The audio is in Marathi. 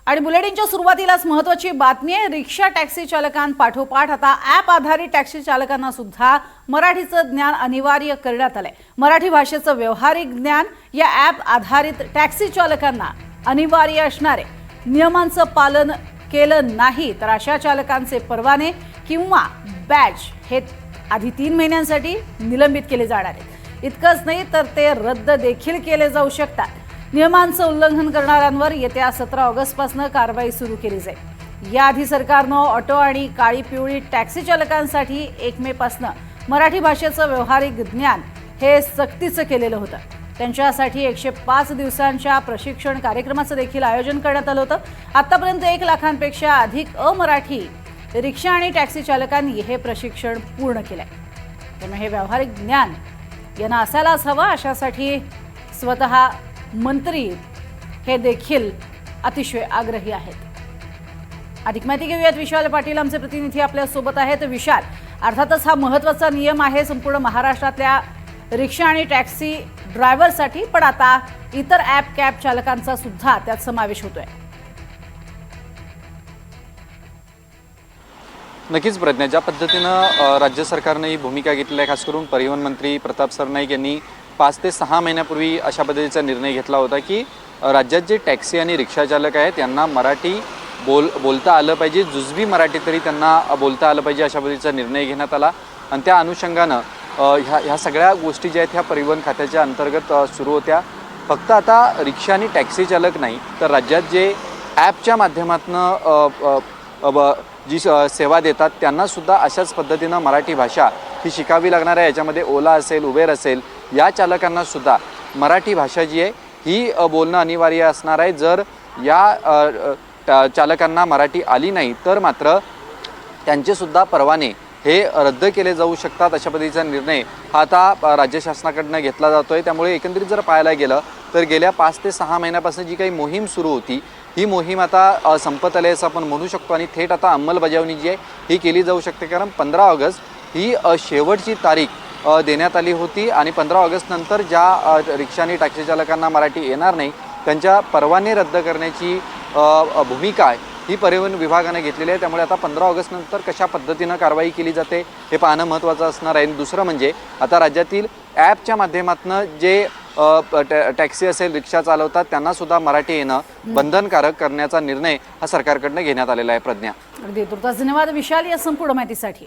आणि बुलेटिनच्या सुरुवातीलाच महत्त्वाची बातमी आहे। रिक्षा टॅक्सी चालकांपाठोपाठ आता ॲप आधारित टॅक्सी चालकांना सुद्धा मराठीचं ज्ञान अनिवार्य करण्यात आलंय। मराठी भाषेचं व्यावहारिक ज्ञान या ॲप आधारित टॅक्सी चालकांना अनिवार्य असणार आहे। नियमांचं पालन केलं नाही तर अशा चालकांचे परवाने किंवा बॅज हे आधी 3 महिन्यांसाठी निलंबित केले जाणार आहेत। इतकंच नाही तर ते रद्द देखील केले जाऊ शकतात। नियमांचं उल्लंघन करणाऱ्यांवर येत्या 17 ऑगस्टपासून कारवाई सुरू केली जाईल। याआधी सरकारनं ऑटो आणि काळी पिवळी टॅक्सी चालकांसाठी 1 मे पासून मराठी भाषेचं व्यावहारिक ज्ञान हे सक्तीचं केलेलं होतं। त्यांच्यासाठी 105 दिवसांच्या प्रशिक्षण कार्यक्रमाचं देखील आयोजन करण्यात आलं होतं। आतापर्यंत 1 लाखांपेक्षा अधिक अमराठी रिक्षा आणि टॅक्सी चालकांनी हे प्रशिक्षण पूर्ण केलंय। त्यामुळे हे व्यावहारिक ज्ञान यांना असायलाच हवं, अशासाठी स्वतः मंत्री हे देखील अतिशय आग्रही आहेत। अधिक माहिती घेऊयात, विशाल पाटील आमचे प्रतिनिधी आपल्या सोबत आहेत। विशाल, अर्थातच हा महत्त्वाचा नियम आहे संपूर्ण महाराष्ट्रातल्या रिक्षा आणि टॅक्सी ड्रायव्हरसाठी, पण आता इतर ॲप कॅब चालकांचा सुद्धा त्यात समावेश होतोय। नक्कीच प्रज्ञा, ज्या पद्धतीनं राज्य सरकारने ही भूमिका घेतली आहे, खास करून परिवहन मंत्री प्रताप सरनाईक यांनी 5 ते 6 महिन्यापूर्वी अशा पद्धतीचा निर्णय घेतला होता की राज्यात जे टॅक्सी आणि रिक्षा चालक आहेत त्यांना मराठी बोलता आलं पाहिजे, जुजबी मराठी तरी त्यांना बोलता आलं पाहिजे, अशा पद्धतीचा निर्णय घेण्यात आला। आणि त्या अनुषंगानं ह्या सगळ्या गोष्टी ज्या आहेत ह्या परिवहन खात्याच्या अंतर्गत सुरू होत्या। फक्त आता रिक्षा आणि टॅक्सी चालक नाही तर राज्यात जे ॲपच्या माध्यमातून जी सेवा देतात त्यांनासुद्धा अशाच पद्धतीनं मराठी भाषा ही शिकावी लागणार आहे। याच्यामध्ये ओला असेल, उबेर असेल, या चालकांनासुद्धा मराठी भाषा जी आहे ही बोलणं अनिवार्य असणार आहे। जर या चालकांना मराठी आली नाही तर मात्र त्यांचेसुद्धा परवाने हे रद्द केले जाऊ शकतात। अशा पद्धतीचा निर्णय हा आता राज्य शासनाकडनं घेतला जातो आहे। त्यामुळे एकंदरीत जर पाहायला गेलं तर गेल्या 5 ते 6 महिन्यापासून जी काही मोहीम सुरू होती ही मोहीम आता संपत आली असं आपण म्हणू शकतो आणि थेट आता अंमलबजावणी जी आहे ही केली जाऊ शकते। कारण 15 ऑगस्ट ही शेवटची तारीख देण्यात आली होती आणि 15 ऑगस्ट नंतर ज्या रिक्षा आणि टॅक्सी चालकांना मराठी येणार नाही त्यांच्या परवाने रद्द करण्याची भूमिका आहे ही परिवहन विभागाने घेतलेली आहे। त्यामुळे आता 15 ऑगस्ट नंतर कशा पद्धतीनं कारवाई केली जाते हे पाहणं महत्त्वाचं असणार आहे। दुसरं म्हणजे आता राज्यातील ॲपच्या माध्यमातून जे टॅक्सी असेल, रिक्षा चालवतात त्यांनासुद्धा मराठी येणं बंधनकारक करण्याचा निर्णय हा सरकारकडनं घेण्यात आलेला आहे। प्रज्ञा, अगदी तुर्तास धन्यवाद विशाल या संपूर्ण माहितीसाठी।